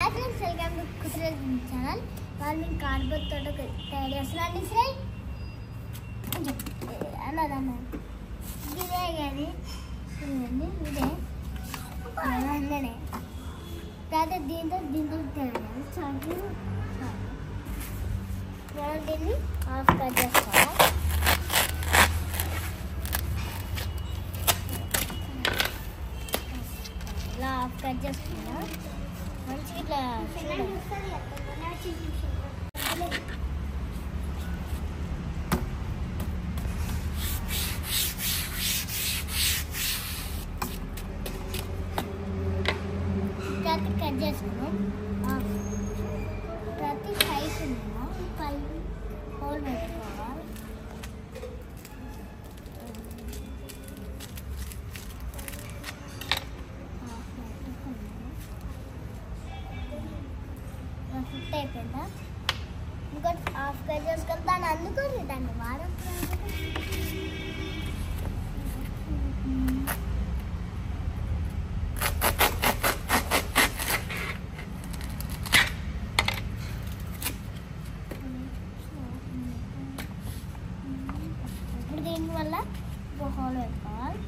Hi friends, welcome to కుదిరే channel. వాళ్ళు మేము కార్డ్బోర్డ్ తోట తయారు చేస్తున్నాను. శ్రీ అన్నదన్న ఇదే కానీ ఇదే అన్ననే తర్వాత దీంతో తయారు చాకు మనం దీన్ని హాఫ్ కట్ చేసుకోవాలి. ఇలా హాఫ్ కట్ చేసుకున్నా మంచిగా ఇట్లా కట్ చేసుకున్నాం. ప్రతి సైజ్ కలిపి హోల్ పెట్టుకోవాలి. ఫిట్ అయిపోయిందా? ఇంకోటి హాఫ్ కట్ చేసుకొని దాన్ని అందుకొని దాన్ని వారం ఇప్పుడు దీనివల్ల ఒక హోల్ పెట్టుకోవాలి.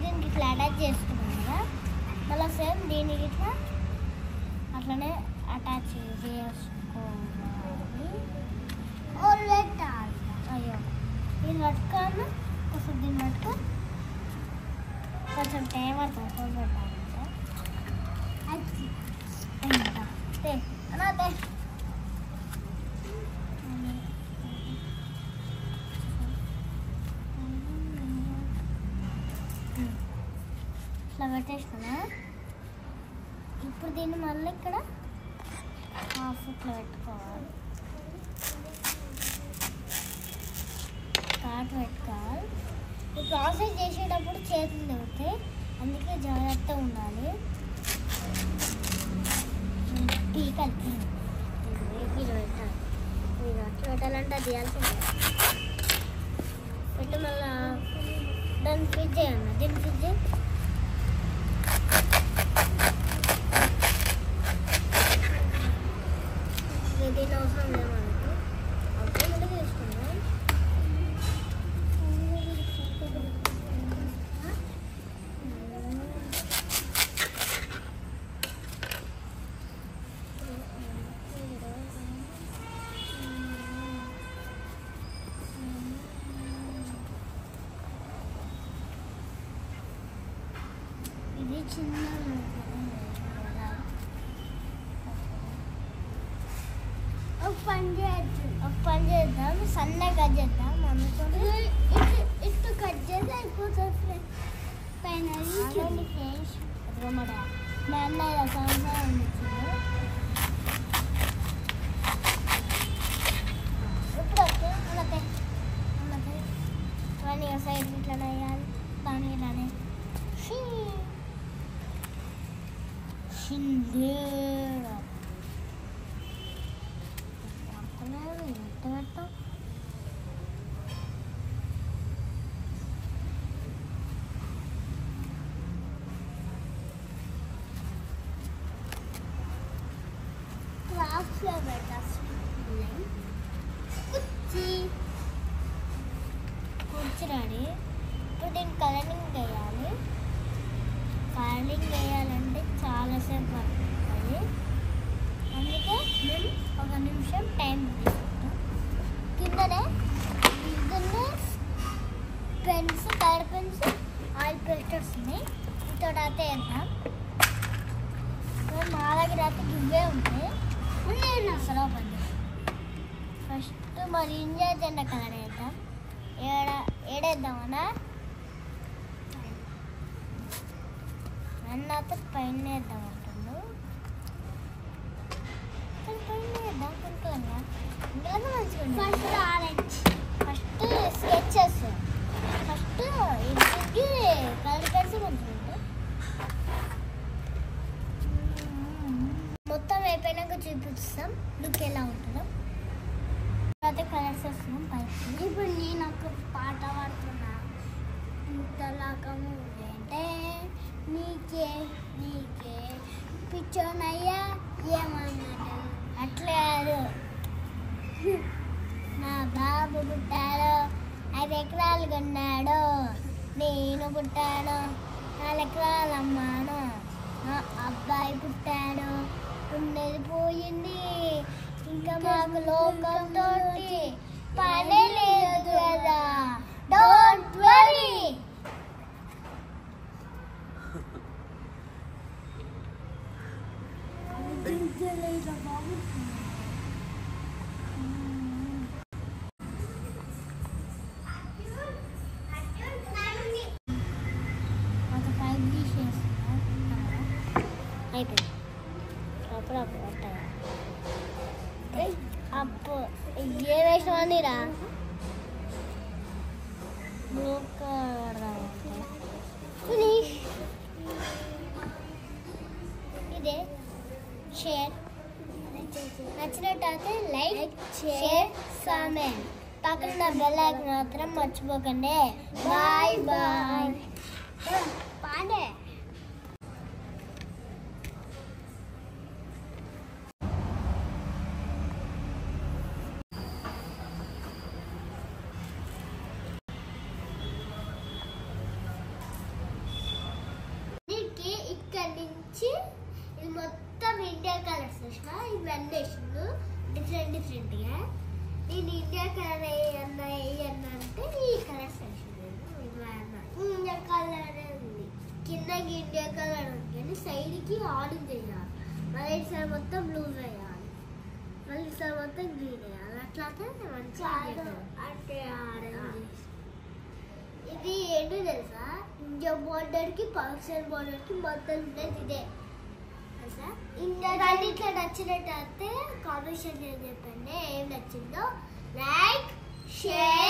దీనికి ఇట్లా అటాచ్ చేసుకున్నాం కదా, మళ్ళీ సేమ్ దీనికి ఇట్లా అట్లనే అటాచ్ చేసుకోవాలి. అయ్యో దీన్ని పట్టుకోను, కొంచెం దీన్ని పట్టుకో, కొంచెం టైం పడుతుంది హోల్ పెట్టాలంటే. అదే ఇట్లా పెట్టేసుకున్నా. ఇప్పుడు దీన్ని మళ్ళీ ఇక్కడ హాఫ్ ఇట్లా పెట్టుకోవాలి, కాటు పెట్టుకోవాలి. ఈ ప్రాసెస్ చేసేటప్పుడు చేతులు తగ్గుతాయి, అందుకే జాగ్రత్తగా ఉండాలి. కలిపి అట్లా పెట్టాలంటే అది తీయాల్సిందే. పెట్టి మళ్ళీ దాన్ని ఫిట్ చేయాలి. దీన్ని ఫిట్ చేయి. దీని అవసరం లేమనుకో అప్పుడే ముందు తీసుకుందాం. ఇది చిన్న ఒక పని చేద్దాం, సన్నగా కట్ చేద్దాం. మమ్మీతో ఇటు కట్ చేసి అయిపోతుంది. పైన ఫ్రెండ్స్ మా అన్నయ్య సంవత్సరం ఇచ్చింది. ఇప్పుడు ఓకే అన్నతే కానీ సైడ్ ఇట్లానే వేయాలి, దాని ఇలానే కూర్చురాడి. ఇప్పుడు దీన్ని కలరింగ్ వేయాలి. కలరింగ్ వేయాలంటే చాలాసేపు పడుతుంది, అందుకే మేము 1 నిమిషం టైం తీసుకుంటాం. కిందనే పెన్స్, కలర్ పెన్స్, ఆయిల్ పేస్టర్స్ ఉన్నాయి. వీటితో అయితే వేద్దాం. మా దగ్గర అయితే గివ్వే ఉంటాయి. అసలు ఓపెన్ ఫస్ట్ మరి ఇండియా జెండా కలర్ వేద్దాం. ఏడేద్దామన్నా అన్నతో పైన వేద్దాం అంటుండు. పైన వేద్దాం కొంచెంగా, ఇంకా మంచిగా. First orange, first sketches, first ఇంటికి కలర్ పెన్స్ మంచిగా ఉంటాయి. మొత్తం అయిపోయినాక చూపిస్తాం లుక్ ఎలా ఉంటుందో. తర్వాత కలర్స్ వస్తున్నాం పైకి. ఇప్పుడు నేను ఒక పాట పాడుతున్నా. తలకము అంటే నీకే నీకే పిచ్చోనయ్యా ఏమన్నాడు అట్లేదు. నా బాబు పుట్టాడు 5 ఎకరాలు కొన్నాడు, నేను పుట్టాను 4 ఎకరాలు అమ్మాను. నా అబ్బాయి పుట్టాడు, ఉన్నది పోయింది, ఇంకా మాకు లోకంతో పనే లేదు కదా. Don't worry. అయిపోయింది. అప్పుడు అప్పు ఏ వేసినావని రా ఇదే షేర్ నచ్చినట్టయితే లైక్ షేర్ కామెంట్, పక్కన బెల్ ఐకాన్ మాత్రం మర్చిపోకండి. Bye bye. పాండే ఇక్కడ నుంచి ఇది మొత్తం ఇండియా కలర్స్ వేసిన, ఇవన్నీ వేసిండు డిఫరెంట్గా. నేను ఇండియా కలర్ అన్నా అంటే ఈ కలర్స్ వేసిండు. ఇండియా కలర్ ఉంది, కిందకి ఇండియా కలర్ ఉంది కానీ సైడ్కి ఆరెంజ్ వేయాలి, మళ్ళీ ఈసారి మొత్తం బ్లూ వేయాలి, మళ్ళీ ఈసారి మొత్తం గ్రీన్ వేయాలి. అట్లా మంచిగా అంటే ఆరెంజ్. ఇది ఏంటో తెలుసా, ఇండియా బోర్డర్కి పాకిస్తాన్ బోర్డర్కి మొత్తం ఉండేది ఇదే తెలుసా. ఇండియా ఇట్లా నచ్చినట్టయితే కామెంట్ చెప్పండి ఏం నచ్చిందో. Like share